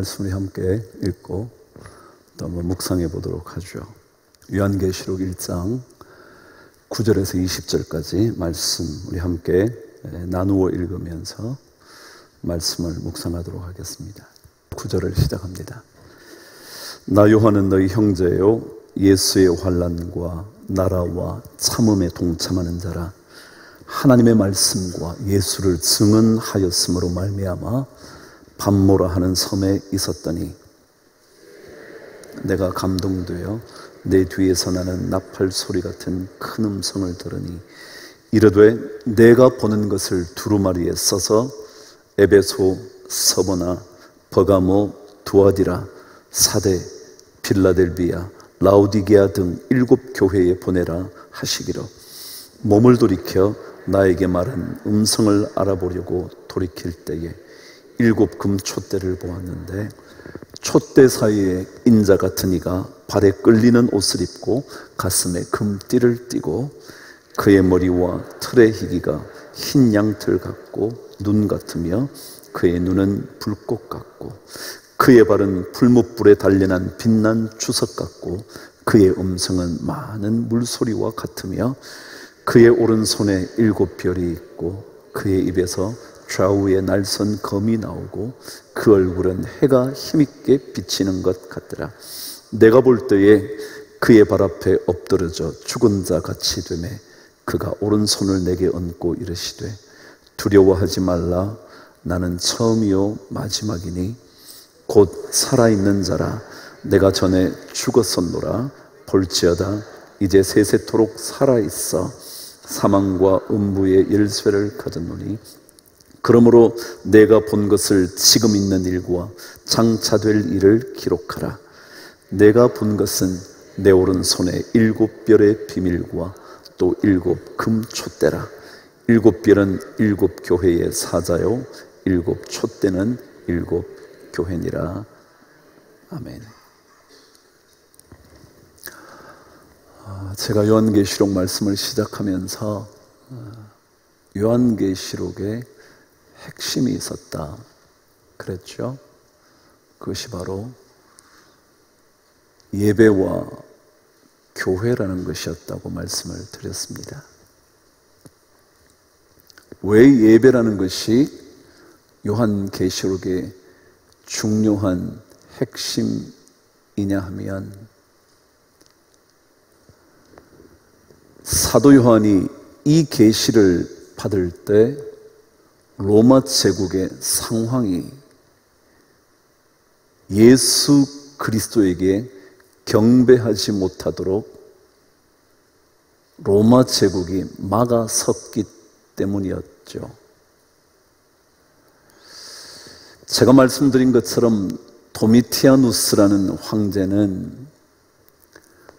말씀을 함께 읽고 또 한번 묵상해 보도록 하죠. 요한계시록 1장 9절에서 20절까지 말씀 우리 함께 나누어 읽으면서 말씀을 묵상하도록 하겠습니다. 9절을 시작합니다. 나 요한은 너희 형제요 예수의 환난과 나라와 참음에 동참하는 자라. 하나님의 말씀과 예수를 증언하였으므로 말미암아 밤모라 하는 섬에 있었더니 내가 감동되어 내 뒤에서 나는 나팔 소리 같은 큰 음성을 들으니 이르되 내가 보는 것을 두루마리에 써서 에베소, 서보나, 버가모, 두아디라, 사데, 빌라델비아, 라우디게아 등 7 교회에 보내라 하시기로 몸을 돌이켜 나에게 말한 음성을 알아보려고 돌이킬 때에 7 금촛대를 보았는데 촛대 사이에 인자 같은 이가 발에 끌리는 옷을 입고 가슴에 금띠를 띠고 그의 머리와 털의 희기가 흰 양털 같고 눈 같으며 그의 눈은 불꽃 같고 그의 발은 풀무불에 단련한 빛난 주석 같고 그의 음성은 많은 물소리와 같으며 그의 오른손에 7 별이 있고 그의 입에서 좌우에 날선 검이 나오고 그 얼굴은 해가 힘있게 비치는 것 같더라. 내가 볼 때에 그의 발 앞에 엎드러져 죽은 자 같이 되매 그가 오른손을 내게 얹고 이르시되 두려워하지 말라. 나는 처음이요 마지막이니 곧 살아있는 자라. 내가 전에 죽었었노라. 볼지어다 이제 세세토록 살아있어 사망과 음부의 열쇠를 가졌노니 그러므로 내가 본 것을 지금 있는 일과 장차 될 일을 기록하라. 내가 본 것은 내 오른손에 7 별의 비밀과 또 7 금촛대라. 7 별은 7 교회의 사자요 7 촛대는 7 교회니라. 아멘. 제가 요한계시록 말씀을 시작하면서 요한계시록에 핵심이 있었다 그랬죠. 그것이 바로 예배와 교회라는 것이었다고 말씀을 드렸습니다. 왜 예배라는 것이 요한계시록의 중요한 핵심이냐 하면 사도 요한이 이 계시를 받을 때 로마 제국의 상황이 예수 그리스도에게 경배하지 못하도록 로마 제국이 막아섰기 때문이었죠. 제가 말씀드린 것처럼 도미티아누스라는 황제는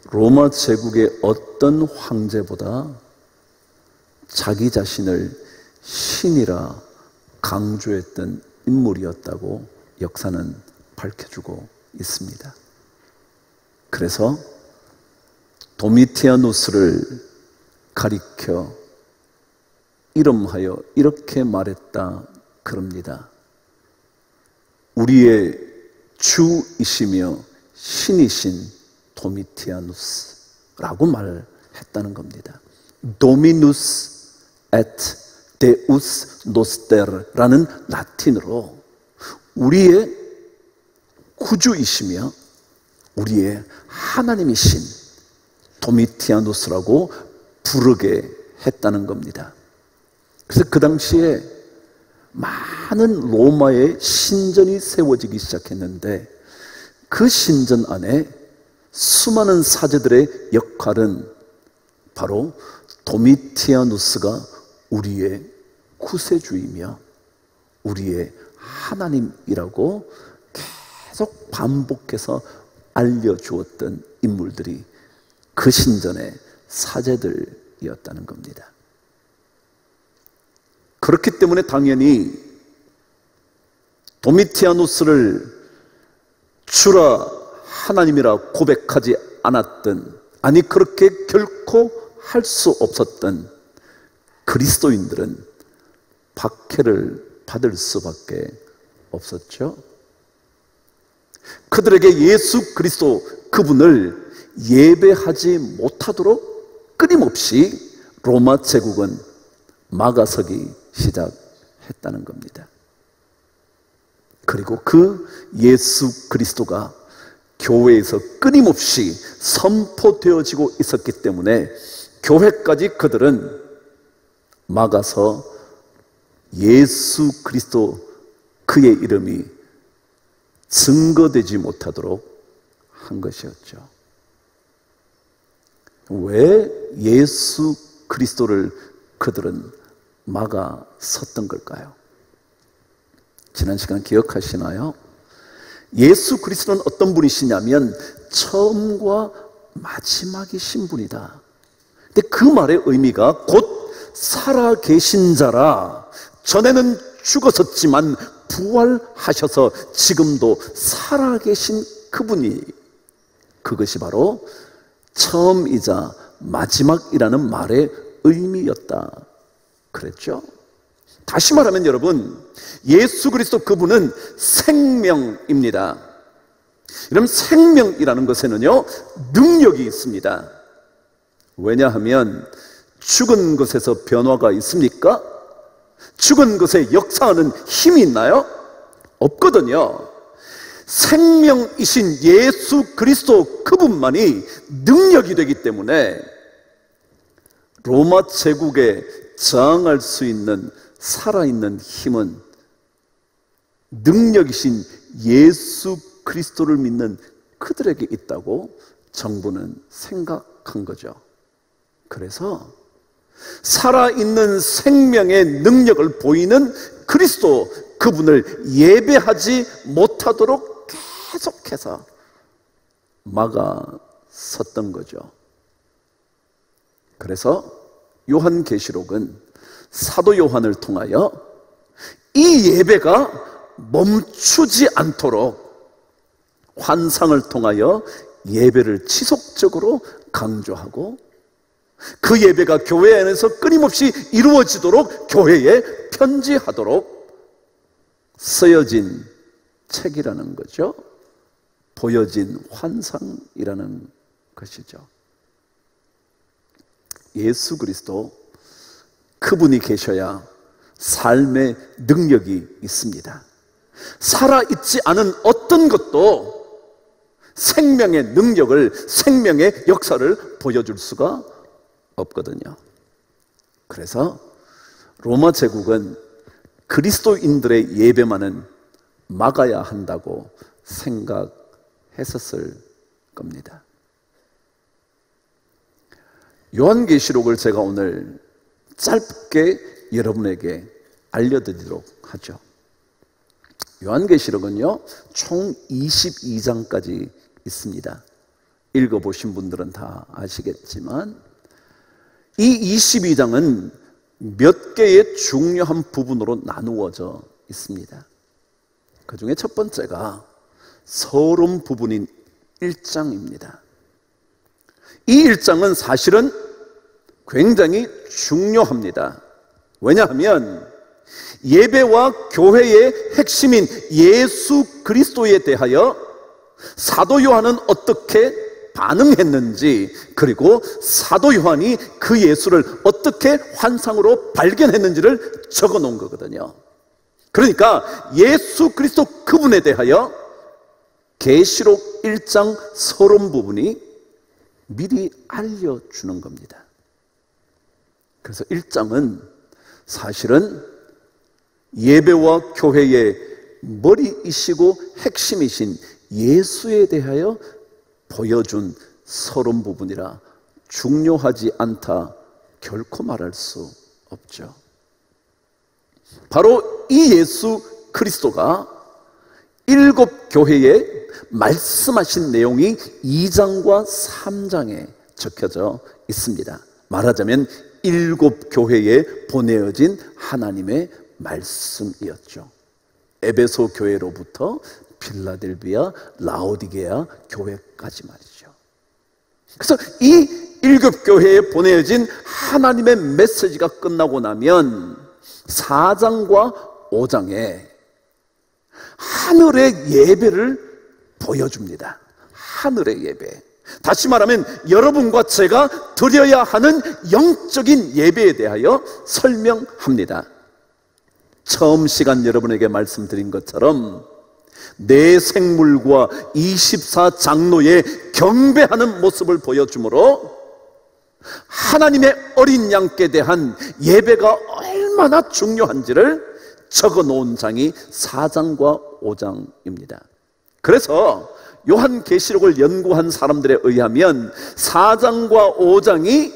로마 제국의 어떤 황제보다 자기 자신을 신이라 강조했던 인물이었다고 역사는 밝혀주고 있습니다. 그래서 도미티아누스를 가리켜 이름하여 이렇게 말했다 그럽니다. 우리의 주이시며 신이신 도미티아누스라고 말했다는 겁니다. 도미누스 et 데우스 노스테르라는 라틴어로 우리의 구주이시며 우리의 하나님이신 도미티아누스라고 부르게 했다는 겁니다. 그래서 그 당시에 많은 로마의 신전이 세워지기 시작했는데 그 신전 안에 수많은 사제들의 역할은 바로 도미티아누스가 우리의 구세주이며 우리의 하나님이라고 계속 반복해서 알려주었던 인물들이 그 신전의 사제들이었다는 겁니다. 그렇기 때문에 당연히 도미티아누스를 주라 하나님이라 고백하지 않았던, 아니 그렇게 결코 할 수 없었던 그리스도인들은 박해를 받을 수밖에 없었죠. 그들에게 예수 그리스도 그분을 예배하지 못하도록 끊임없이 로마 제국은 막아서기 시작했다는 겁니다. 그리고 그 예수 그리스도가 교회에서 끊임없이 선포되어지고 있었기 때문에 교회까지 그들은 막아서 예수 그리스도 그의 이름이 증거되지 못하도록 한 것이었죠. 왜 예수 그리스도를 그들은 막아섰던 걸까요? 지난 시간 기억하시나요? 예수 그리스도는 어떤 분이시냐면 처음과 마지막이신 분이다. 근데 그 말의 의미가 곧 살아계신 자라, 전에는 죽었었지만 부활하셔서 지금도 살아계신 그분이, 그것이 바로 처음이자 마지막이라는 말의 의미였다 그랬죠. 다시 말하면 여러분, 예수 그리스도 그분은 생명입니다. 여러분, 생명이라는 것에는요 능력이 있습니다. 왜냐하면 죽은 것에서 변화가 있습니까? 죽은 것에 역사하는 힘이 있나요? 없거든요. 생명이신 예수 그리스도 그분만이 능력이 되기 때문에 로마 제국에 저항할 수 있는 살아있는 힘은 능력이신 예수 그리스도를 믿는 그들에게 있다고 정부는 생각한 거죠. 그래서 살아있는 생명의 능력을 보이는 그리스도 그분을 예배하지 못하도록 계속해서 막아섰던 거죠. 그래서 요한계시록은 사도 요한을 통하여 이 예배가 멈추지 않도록 환상을 통하여 예배를 지속적으로 강조하고 그 예배가 교회 안에서 끊임없이 이루어지도록 교회에 편지하도록 쓰여진 책이라는 거죠. 보여진 환상이라는 것이죠. 예수 그리스도 그분이 계셔야 삶의 능력이 있습니다. 살아있지 않은 어떤 것도 생명의 능력을, 생명의 역사를 보여줄 수가 없거든요. 그래서 로마 제국은 그리스도인들의 예배만은 막아야 한다고 생각했었을 겁니다. 요한계시록을 제가 오늘 짧게 여러분에게 알려드리도록 하죠. 요한계시록은요 총 22장까지 있습니다. 읽어보신 분들은 다 아시겠지만 이 22장은 몇 개의 중요한 부분으로 나누어져 있습니다. 그 중에 첫 번째가 서론 부분인 1장입니다. 이 1장은 사실은 굉장히 중요합니다. 왜냐하면 예배와 교회의 핵심인 예수 그리스도에 대하여 사도 요한은 어떻게 반응했는지, 그리고 사도 요한이 그 예수를 어떻게 환상으로 발견했는지를 적어 놓은 거거든요. 그러니까 예수 그리스도 그분에 대하여 계시록 1장 서론 부분이 미리 알려주는 겁니다. 그래서 1장은 사실은 예배와 교회의 머리이시고 핵심이신 예수에 대하여 보여준 서론 부분이라 중요하지 않다 결코 말할 수 없죠. 바로 이 예수 그리스도가 7 교회에 말씀하신 내용이 2장과 3장에 적혀져 있습니다. 말하자면 7 교회에 보내어진 하나님의 말씀이었죠. 에베소 교회로부터 필라델비아, 라오디게아 교회까지 말이죠. 그래서 이 7 교회에 보내어진 하나님의 메시지가 끝나고 나면 4장과 5장에 하늘의 예배를 보여줍니다. 하늘의 예배. 다시 말하면 여러분과 제가 드려야 하는 영적인 예배에 대하여 설명합니다. 처음 시간 여러분에게 말씀드린 것처럼 내 생물과 24장로의 경배하는 모습을 보여주므로 하나님의 어린 양께 대한 예배가 얼마나 중요한지를 적어 놓은 장이 4장과 5장입니다. 그래서 요한계시록을 연구한 사람들에 의하면 4장과 5장이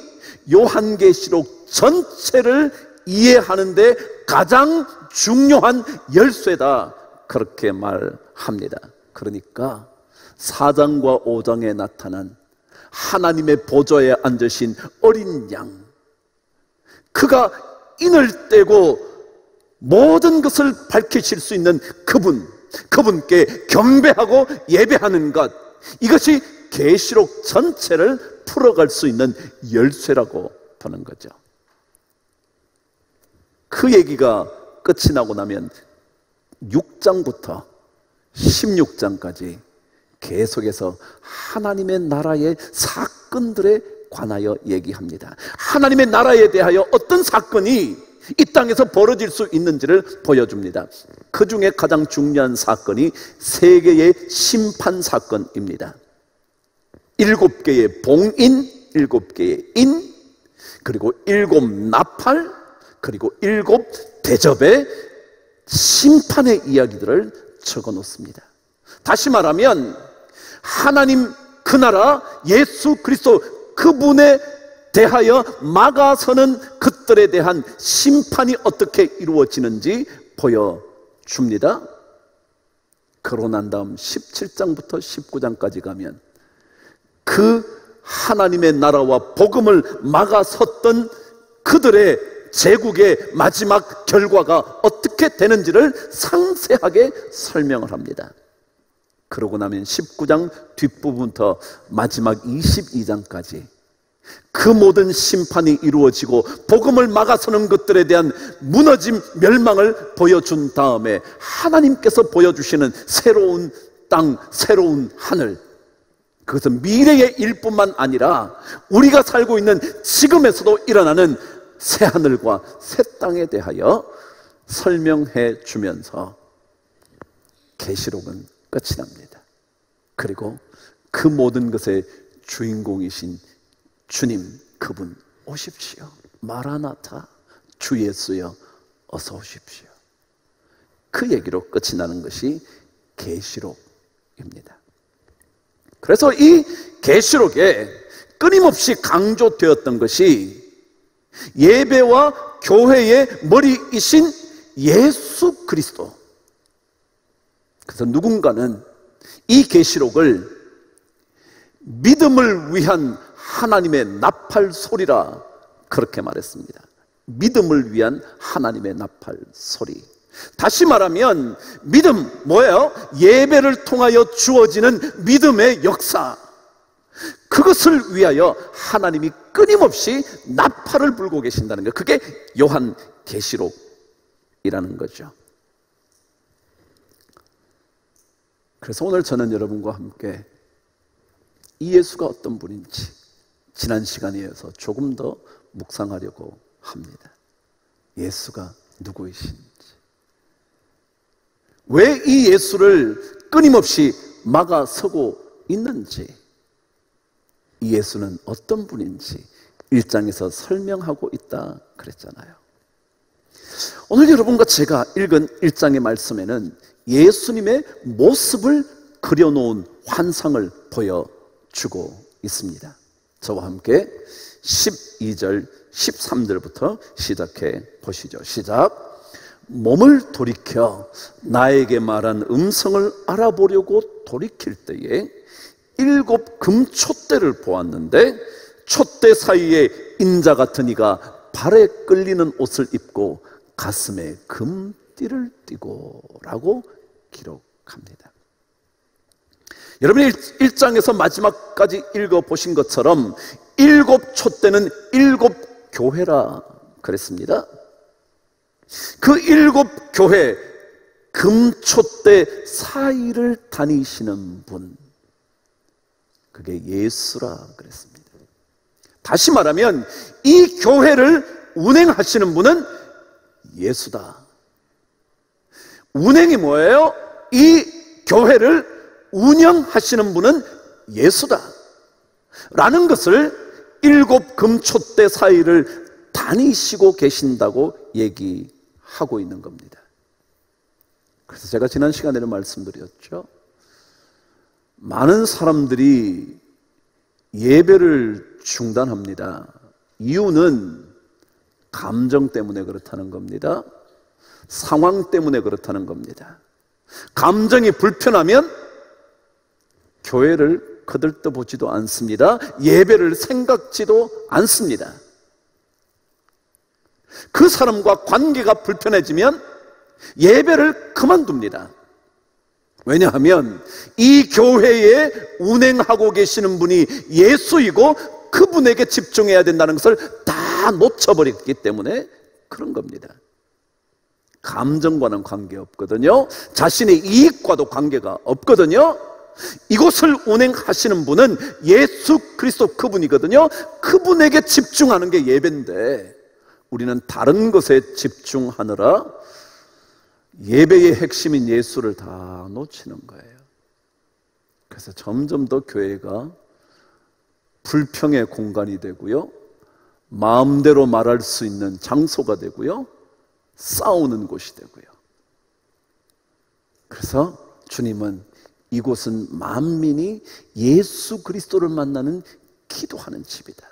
요한계시록 전체를 이해하는 데 가장 중요한 열쇠다, 그렇게 말합니다. 그러니까 4장과 5장에 나타난 하나님의 보좌에 앉으신 어린 양, 그가 인을 떼고 모든 것을 밝히실 수 있는 그분께 경배하고 예배하는 것, 이것이 계시록 전체를 풀어갈 수 있는 열쇠라고 보는 거죠. 그 얘기가 끝이 나고 나면 6장부터 16장까지 계속해서 하나님의 나라의 사건들에 관하여 얘기합니다. 하나님의 나라에 대하여 어떤 사건이 이 땅에서 벌어질 수 있는지를 보여줍니다. 그 중에 가장 중요한 사건이 세계의 심판 사건입니다. 7개의 봉인, 7개의 인, 그리고 7 나팔, 그리고 7 대접의 심판의 이야기들을 적어 놓습니다. 다시 말하면 하나님 그 나라 예수 그리스도 그분에 대하여 막아서는 그들에 대한 심판이 어떻게 이루어지는지 보여줍니다. 그러고 난 다음 17장부터 19장까지 가면 그 하나님의 나라와 복음을 막아섰던 그들의 제국의 마지막 결과가 어떻게 되는지를 상세하게 설명을 합니다. 그러고 나면 19장 뒷부분부터 마지막 22장까지 그 모든 심판이 이루어지고 복음을 막아서는 것들에 대한 무너짐, 멸망을 보여준 다음에 하나님께서 보여주시는 새로운 땅, 새로운 하늘, 그것은 미래의 일뿐만 아니라 우리가 살고 있는 지금에서도 일어나는 새 하늘과 새 땅에 대하여 설명해 주면서 계시록은 끝이 납니다. 그리고 그 모든 것의 주인공이신 주님, 그분 오십시오. 마라나타, 주 예수여 어서 오십시오. 그 얘기로 끝이 나는 것이 계시록입니다. 그래서 이 계시록에 끊임없이 강조되었던 것이 예배와 교회의 머리이신 예수 그리스도. 그래서 누군가는 이 계시록을 믿음을 위한 하나님의 나팔 소리라 그렇게 말했습니다. 믿음을 위한 하나님의 나팔 소리. 다시 말하면 믿음 뭐예요? 예배를 통하여 주어지는 믿음의 역사, 그것을 위하여 하나님이 끊임없이 나팔을 불고 계신다는 것, 그게 요한계시록이라는 거죠. 그래서 오늘 저는 여러분과 함께 이 예수가 어떤 분인지 지난 시간에 이어서 조금 더 묵상하려고 합니다. 예수가 누구이신지, 왜 이 예수를 끊임없이 막아서고 있는지, 이 예수는 어떤 분인지 1장에서 설명하고 있다 그랬잖아요. 오늘 여러분과 제가 읽은 1장의 말씀에는 예수님의 모습을 그려놓은 환상을 보여주고 있습니다. 저와 함께 12절 13절부터 시작해 보시죠. 시작. 몸을 돌이켜 나에게 말한 음성을 알아보려고 돌이킬 때에 7 금촛대를 보았는데 촛대 사이에 인자 같은 이가 발에 끌리는 옷을 입고 가슴에 금띠를 띠고 라고 기록합니다. 여러분이 1장에서 마지막까지 읽어보신 것처럼 7 촛대는 7 교회라 그랬습니다. 그 7 교회, 그 금초대 사이를 다니시는 분, 그게 예수라 그랬습니다. 다시 말하면 이 교회를 운행하시는 분은 예수다. 운행이 뭐예요? 이 교회를 운영하시는 분은 예수다 라는 것을 7 금초대 사이를 다니시고 계신다고 얘기하고 있는 겁니다. 그래서 제가 지난 시간에는 말씀드렸죠. 많은 사람들이 예배를 중단합니다. 이유는 감정 때문에 그렇다는 겁니다. 상황 때문에 그렇다는 겁니다. 감정이 불편하면 교회를 거들떠보지도 않습니다. 예배를 생각지도 않습니다. 그 사람과 관계가 불편해지면 예배를 그만둡니다. 왜냐하면 이 교회에 운행하고 계시는 분이 예수이고 그분에게 집중해야 된다는 것을 다 놓쳐버렸기 때문에 그런 겁니다. 감정과는 관계없거든요. 자신의 이익과도 관계가 없거든요. 이곳을 운행하시는 분은 예수 그리스도 그분이거든요. 그분에게 집중하는 게 예배인데 우리는 다른 것에 집중하느라 예배의 핵심인 예수를 다 놓치는 거예요. 그래서 점점 더 교회가 불평의 공간이 되고요, 마음대로 말할 수 있는 장소가 되고요, 싸우는 곳이 되고요. 그래서 주님은 이곳은 만민이 예수 그리스도를 만나는 기도하는 집이다.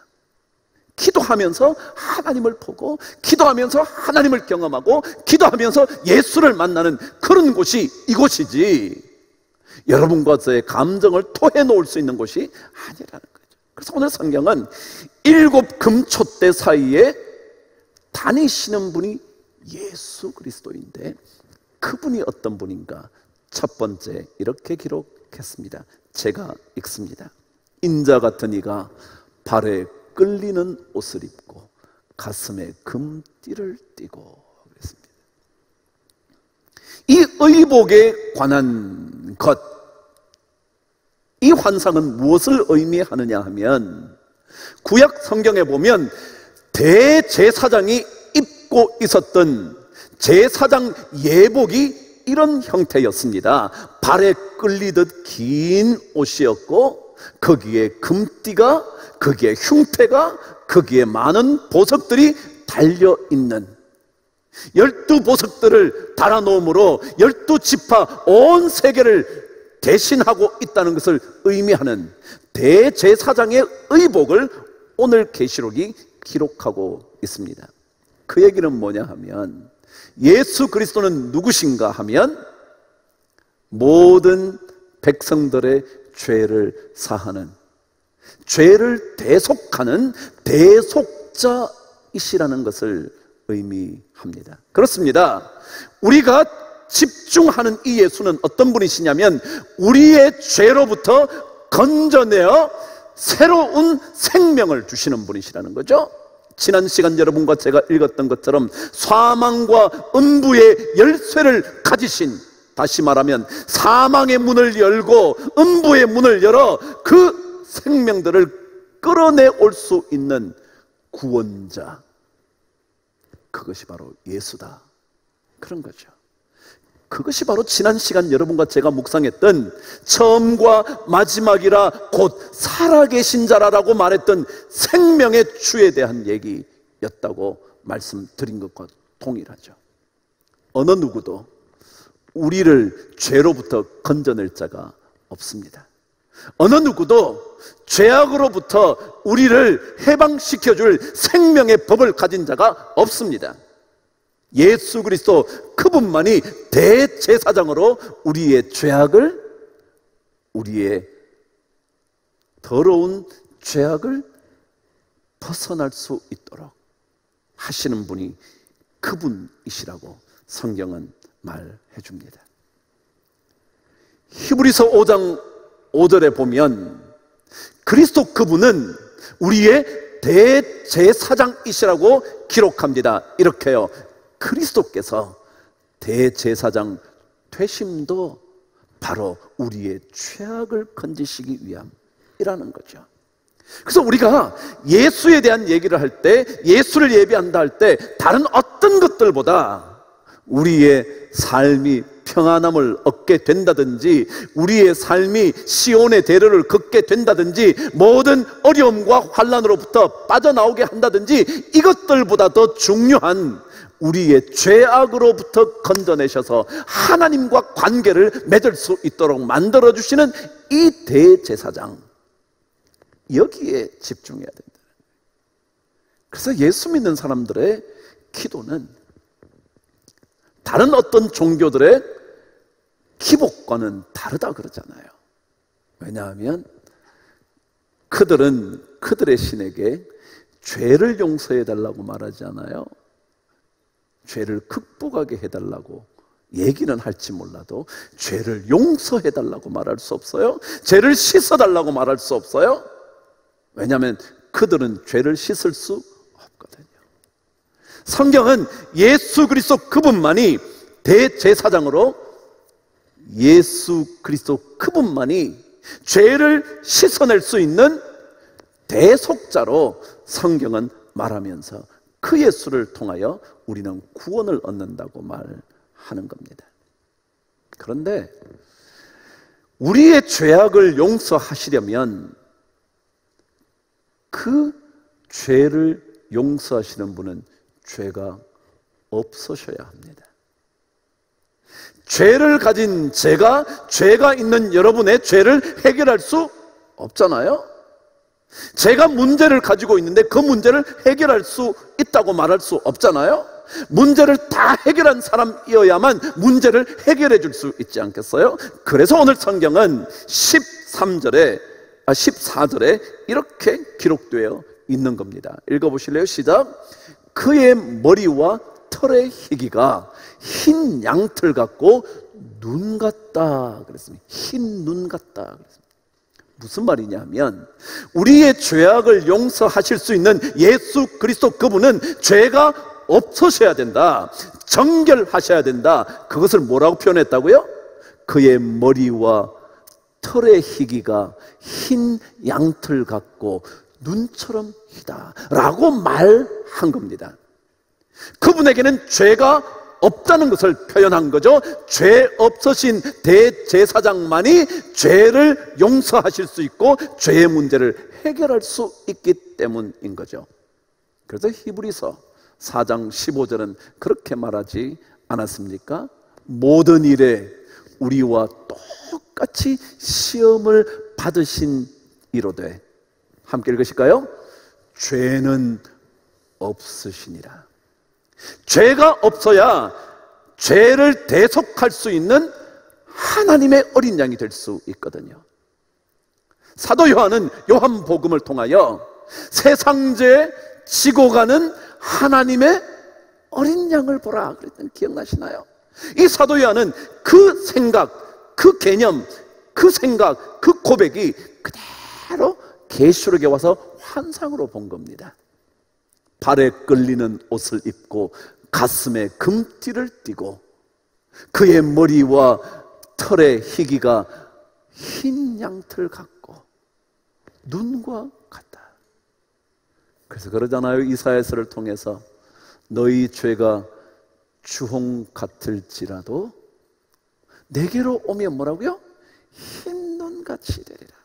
기도하면서 하나님을 보고, 기도하면서 하나님을 경험하고, 기도하면서 예수를 만나는 그런 곳이 이곳이지, 여러분과 저의 감정을 토해놓을 수 있는 곳이 아니라는 거죠. 그래서 오늘 성경은 7 금초대 사이에 다니시는 분이 예수 그리스도인데 그분이 어떤 분인가? 첫 번째 이렇게 기록했습니다. 제가 읽습니다. 인자 같은 이가 발에 끌리는 옷을 입고 가슴에 금띠를 띠고 그랬습니다. 이 의복에 관한 것, 이 환상은 무엇을 의미하느냐 하면 구약 성경에 보면 대제사장이 입고 있었던 제사장 예복이 이런 형태였습니다. 발에 끌리듯 긴 옷이었고 거기에 금띠가, 거기에 흉패가, 거기에 많은 보석들이 달려있는, 12보석들을 달아놓음으로 12지파 온 세계를 대신하고 있다는 것을 의미하는 대제사장의 의복을 오늘 계시록이 기록하고 있습니다. 그 얘기는 뭐냐 하면 예수 그리스도는 누구신가 하면 모든 백성들의 죄를 사하는, 죄를 대속하는 대속자이시라는 것을 의미합니다. 그렇습니다. 우리가 집중하는 이 예수는 어떤 분이시냐면 우리의 죄로부터 건져내어 새로운 생명을 주시는 분이시라는 거죠. 지난 시간 여러분과 제가 읽었던 것처럼 사망과 음부의 열쇠를 가지신, 다시 말하면 사망의 문을 열고 음부의 문을 열어 그 생명들을 끌어내올 수 있는 구원자, 그것이 바로 예수다, 그런 거죠. 그것이 바로 지난 시간 여러분과 제가 묵상했던 처음과 마지막이라 곧 살아계신 자라라고 말했던 생명의 주에 대한 얘기였다고 말씀드린 것과 동일하죠. 어느 누구도 우리를 죄로부터 건져낼 자가 없습니다. 어느 누구도 죄악으로부터 우리를 해방시켜줄 생명의 법을 가진 자가 없습니다. 예수 그리스도 그분만이 대제사장으로 우리의 죄악을, 우리의 더러운 죄악을 벗어날 수 있도록 하시는 분이 그분이시라고 성경은 말해 줍니다. 히브리서 5장 5절에 보면 그리스도 그분은 우리의 대제사장이시라고 기록합니다. 이렇게요. 그리스도께서 대제사장 되심도 바로 우리의 죄악을 건지시기 위함이라는 거죠. 그래서 우리가 예수에 대한 얘기를 할 때, 예수를 예배한다 할 때 다른 어떤 것들보다 우리의 삶이 평안함을 얻게 된다든지, 우리의 삶이 시온의 대로를 걷게 된다든지, 모든 어려움과 환난으로부터 빠져나오게 한다든지, 이것들보다 더 중요한 우리의 죄악으로부터 건져내셔서 하나님과 관계를 맺을 수 있도록 만들어주시는 이 대제사장, 여기에 집중해야 된다. 그래서 예수 믿는 사람들의 기도는 다른 어떤 종교들의 기복과는 다르다 그러잖아요. 왜냐하면 그들은 그들의 신에게 죄를 용서해 달라고 말하지 않아요. 죄를 극복하게 해달라고 얘기는 할지 몰라도 죄를 용서해 달라고 말할 수 없어요. 죄를 씻어 달라고 말할 수 없어요. 왜냐하면 그들은 죄를 씻을 수 없거든요. 성경은 예수 그리스도 그분만이 대제사장으로, 예수 그리스도 그분만이 죄를 씻어낼 수 있는 대속자로 성경은 말하면서 그 예수를 통하여 우리는 구원을 얻는다고 말하는 겁니다. 그런데 우리의 죄악을 용서하시려면 그 죄를 용서하시는 분은 죄가 없으셔야 합니다. 죄를 가진 제가, 죄가 있는 여러분의 죄를 해결할 수 없잖아요. 제가 문제를 가지고 있는데 그 문제를 해결할 수 있다고 말할 수 없잖아요. 문제를 다 해결한 사람이어야만 문제를 해결해 줄 수 있지 않겠어요? 그래서 오늘 성경은 14절에 이렇게 기록되어 있는 겁니다. 읽어보실래요? 시작. 그의 머리와 털의 희기가 흰 양털 같고 눈 같다 그랬습니다. 흰 눈 같다 그랬습니다. 무슨 말이냐면 우리의 죄악을 용서하실 수 있는 예수 그리스도 그분은 죄가 없으셔야 된다, 정결하셔야 된다. 그것을 뭐라고 표현했다고요? 그의 머리와 털의 희기가 흰 양털 같고 눈처럼 희다 라고 말한 겁니다. 그분에게는 죄가 없다는 것을 표현한 거죠. 죄 없으신 대제사장만이 죄를 용서하실 수 있고 죄의 문제를 해결할 수 있기 때문인 거죠. 그래서 히브리서 4장 15절은 그렇게 말하지 않았습니까? 모든 일에 우리와 똑같이 시험을 받으신 이로되, 함께 읽으실까요? 죄는 없으시니라. 죄가 없어야 죄를 대속할 수 있는 하나님의 어린 양이 될 수 있거든요. 사도 요한은 요한복음을 통하여 세상죄 지고 가는 하나님의 어린 양을 보라 그랬더니 기억나시나요? 이 사도 요한은 그 생각, 그 개념, 그 생각, 그 고백이 그대로 계시록에 와서 환상으로 본 겁니다. 발에 끌리는 옷을 입고 가슴에 금띠를 띠고 그의 머리와 털의 희기가 흰 양털 같고 눈과 같다. 그래서 그러잖아요. 이사야서를 통해서 너희 죄가 주홍 같을지라도 내게로 오면 뭐라고요? 흰 눈같이 되리라.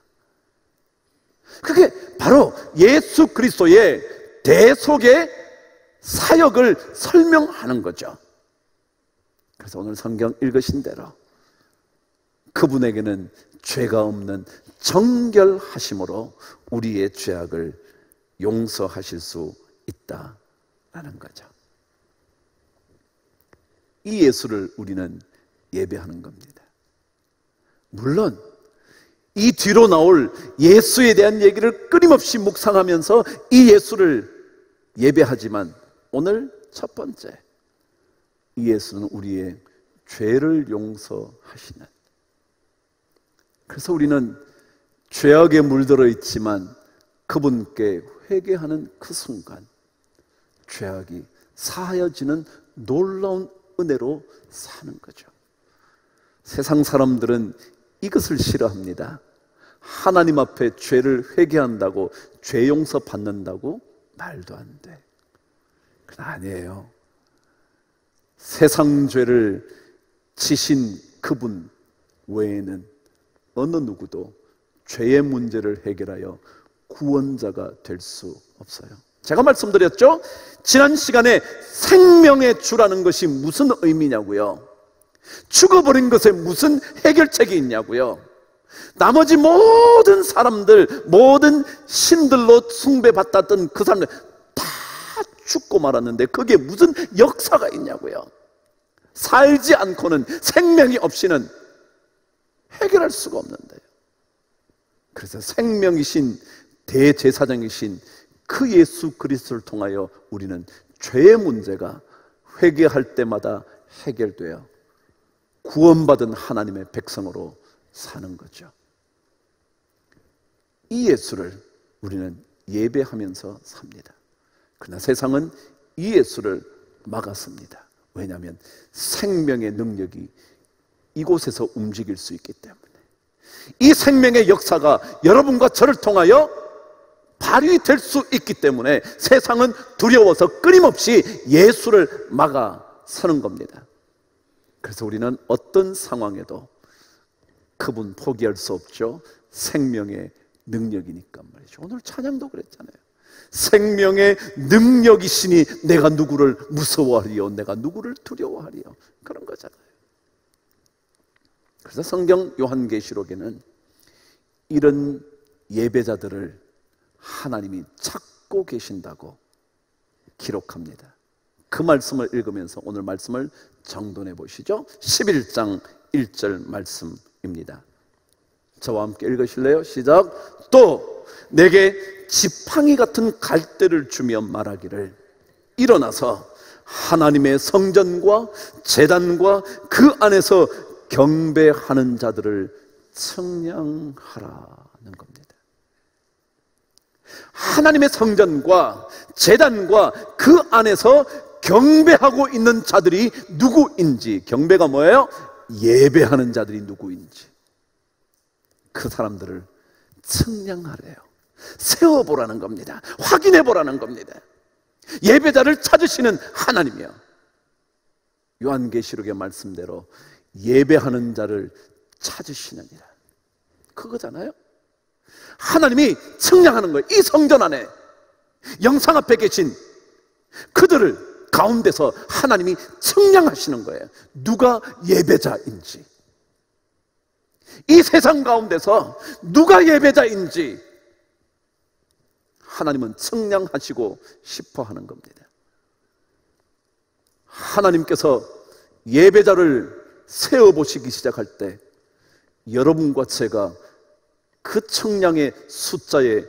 그게 바로 예수 그리스도의 대속의 사역을 설명하는 거죠. 그래서 오늘 성경 읽으신 대로 그분에게는 죄가 없는 정결하심으로 우리의 죄악을 용서하실 수 있다라는 거죠. 이 예수를 우리는 예배하는 겁니다. 물론 이 뒤로 나올 예수에 대한 얘기를 끊임없이 묵상하면서 이 예수를 예배하지만 오늘 첫 번째, 이 예수는 우리의 죄를 용서하시는, 그래서 우리는 죄악에 물들어 있지만 그분께 회개하는 그 순간 죄악이 사하여지는 놀라운 은혜로 사는 거죠. 세상 사람들은 이것을 싫어합니다. 하나님 앞에 죄를 회개한다고 죄 용서 받는다고 말도 안 돼. 그건 아니에요. 세상 죄를 지신 그분 외에는 어느 누구도 죄의 문제를 해결하여 구원자가 될 수 없어요. 제가 말씀드렸죠? 지난 시간에 생명의 주라는 것이 무슨 의미냐고요? 죽어버린 것에 무슨 해결책이 있냐고요? 나머지 모든 사람들, 모든 신들로 숭배받았던 그 사람들 다 죽고 말았는데 거기에 무슨 역사가 있냐고요? 살지 않고는, 생명이 없이는 해결할 수가 없는데요. 그래서 생명이신 대제사장이신 그 예수 그리스도를 통하여 우리는 죄의 문제가 회개할 때마다 해결되어 구원받은 하나님의 백성으로 사는 거죠. 이 예수를 우리는 예배하면서 삽니다. 그러나 세상은 이 예수를 막았습니다. 왜냐하면 생명의 능력이 이곳에서 움직일 수 있기 때문에, 이 생명의 역사가 여러분과 저를 통하여 발휘될 수 있기 때문에 세상은 두려워서 끊임없이 예수를 막아서는 겁니다. 그래서 우리는 어떤 상황에도 그분 포기할 수 없죠. 생명의 능력이니까 말이죠. 오늘 찬양도 그랬잖아요. 생명의 능력이시니 내가 누구를 무서워하리요, 내가 누구를 두려워하리요, 그런 거잖아요. 그래서 성경 요한계시록에는 이런 예배자들을 하나님이 찾고 계신다고 기록합니다. 그 말씀을 읽으면서 오늘 말씀을 정돈해 보시죠. 11장 1절 말씀입니다. 저와 함께 읽으실래요? 시작. 또 내게 지팡이 같은 갈대를 주며 말하기를, 일어나서 하나님의 성전과 제단과 그 안에서 경배하는 자들을 청량하라는 겁니다. 하나님의 성전과 제단과 그 안에서 경배하고 있는 자들이 누구인지, 경배가 뭐예요? 예배하는 자들이 누구인지 그 사람들을 청량하래요. 세워보라는 겁니다. 확인해보라는 겁니다. 예배자를 찾으시는 하나님이요, 요한계시록의 말씀대로 예배하는 자를 찾으시느니라, 그거잖아요. 하나님이 청량하는 거예요. 이 성전 안에 영상 앞에 계신 그들을 가운데서 하나님이 청량하시는 거예요. 누가 예배자인지, 이 세상 가운데서 누가 예배자인지 하나님은 청량하시고 싶어 하는 겁니다. 하나님께서 예배자를 세워보시기 시작할 때 여러분과 제가 그 청량의 숫자에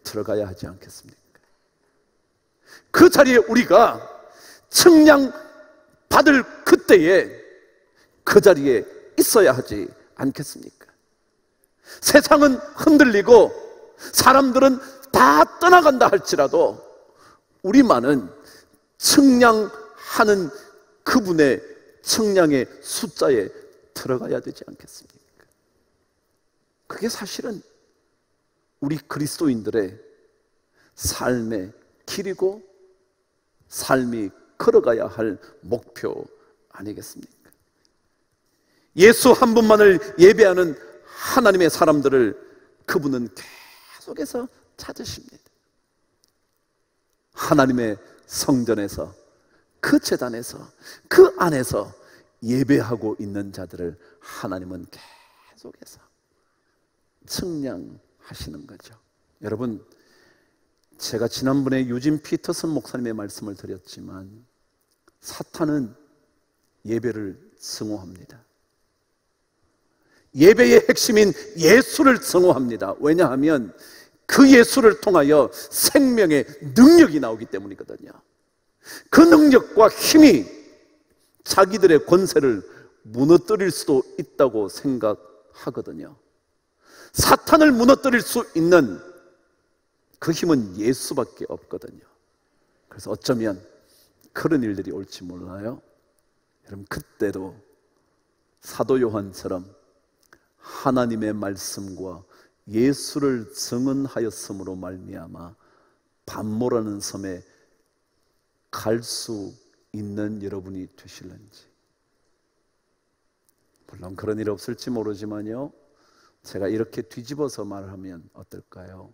들어가야 하지 않겠습니까? 그 자리에 우리가 청량 받을 그때에 그 자리에 있어야 하지 않겠습니까? 세상은 흔들리고 사람들은 다 떠나간다 할지라도 우리만은 청량하는 그분의 청량의 숫자에 들어가야 되지 않겠습니까? 그게 사실은 우리 그리스도인들의 삶의 길이고 삶이 걸어가야 할 목표 아니겠습니까? 예수 한 분만을 예배하는 하나님의 사람들을 그분은 계속해서 찾으십니다. 하나님의 성전에서, 그 제단에서, 그 안에서 예배하고 있는 자들을 하나님은 계속해서 청량하시는 거죠. 여러분, 제가 지난번에 유진 피터슨 목사님의 말씀을 드렸지만 사탄은 예배를 증오합니다. 예배의 핵심인 예수를 증오합니다. 왜냐하면 그 예수를 통하여 생명의 능력이 나오기 때문이거든요. 그 능력과 힘이 자기들의 권세를 무너뜨릴 수도 있다고 생각하거든요. 사탄을 무너뜨릴 수 있는 그 힘은 예수밖에 없거든요. 그래서 어쩌면 그런 일들이 올지 몰라요. 여러분, 그때도 사도 요한처럼 하나님의 말씀과 예수를 증언하였으므로 말미암아 반모라는 섬에 갈 수 있는 여러분이 되실런지. 물론 그런 일 없을지 모르지만요, 제가 이렇게 뒤집어서 말하면 어떨까요?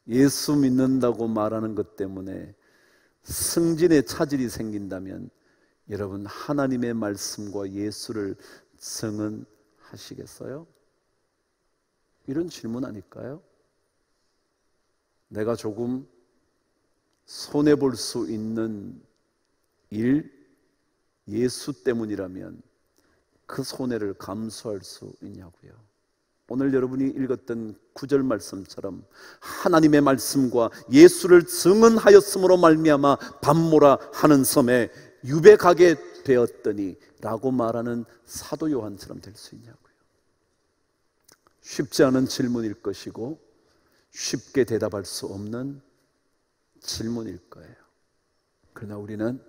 예수 믿는다고 말하는 것 때문에 승진의 차질이 생긴다면 여러분 하나님의 말씀과 예수를 증언하시겠어요? 이런 질문 아닐까요? 내가 조금 손해볼 수 있는 일, 예수 때문이라면 그 손해를 감수할 수 있냐고요. 오늘 여러분이 읽었던 9절 말씀처럼 하나님의 말씀과 예수를 증언하였으므로 말미암아 반모라 하는 섬에 유배 가게 되었더니 라고 말하는 사도 요한처럼 될 수 있냐고요. 쉽지 않은 질문일 것이고 쉽게 대답할 수 없는 질문일 거예요. 그러나 우리는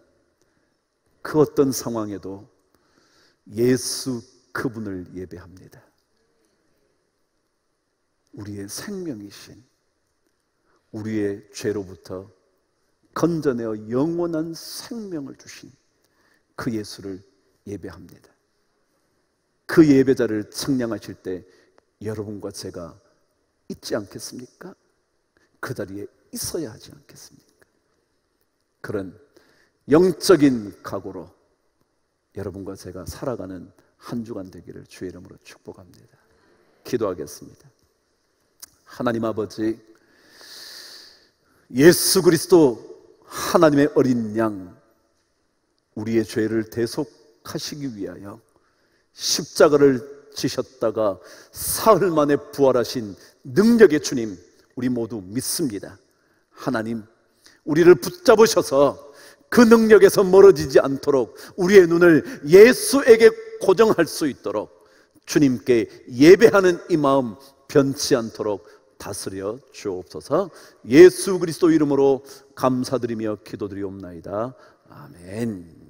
그 어떤 상황에도 예수 그분을 예배합니다. 우리의 생명이신, 우리의 죄로부터 건져내어 영원한 생명을 주신 그 예수를 예배합니다. 그 예배자를 측량하실 때 여러분과 제가 있지 않겠습니까? 그 자리에 있어야 하지 않겠습니까? 그런 영적인 각오로 여러분과 제가 살아가는 한 주간 되기를 주의 이름으로 축복합니다. 기도하겠습니다. 하나님 아버지, 예수 그리스도 하나님의 어린 양, 우리의 죄를 대속하시기 위하여 십자가를 지셨다가 사흘 만에 부활하신 능력의 주님, 우리 모두 믿습니다. 하나님, 우리를 붙잡으셔서 그 능력에서 멀어지지 않도록 우리의 눈을 예수에게 고정할 수 있도록 주님께 예배하는 이 마음 변치 않도록 다스려 주옵소서. 예수 그리스도 이름으로 감사드리며 기도드리옵나이다. 아멘.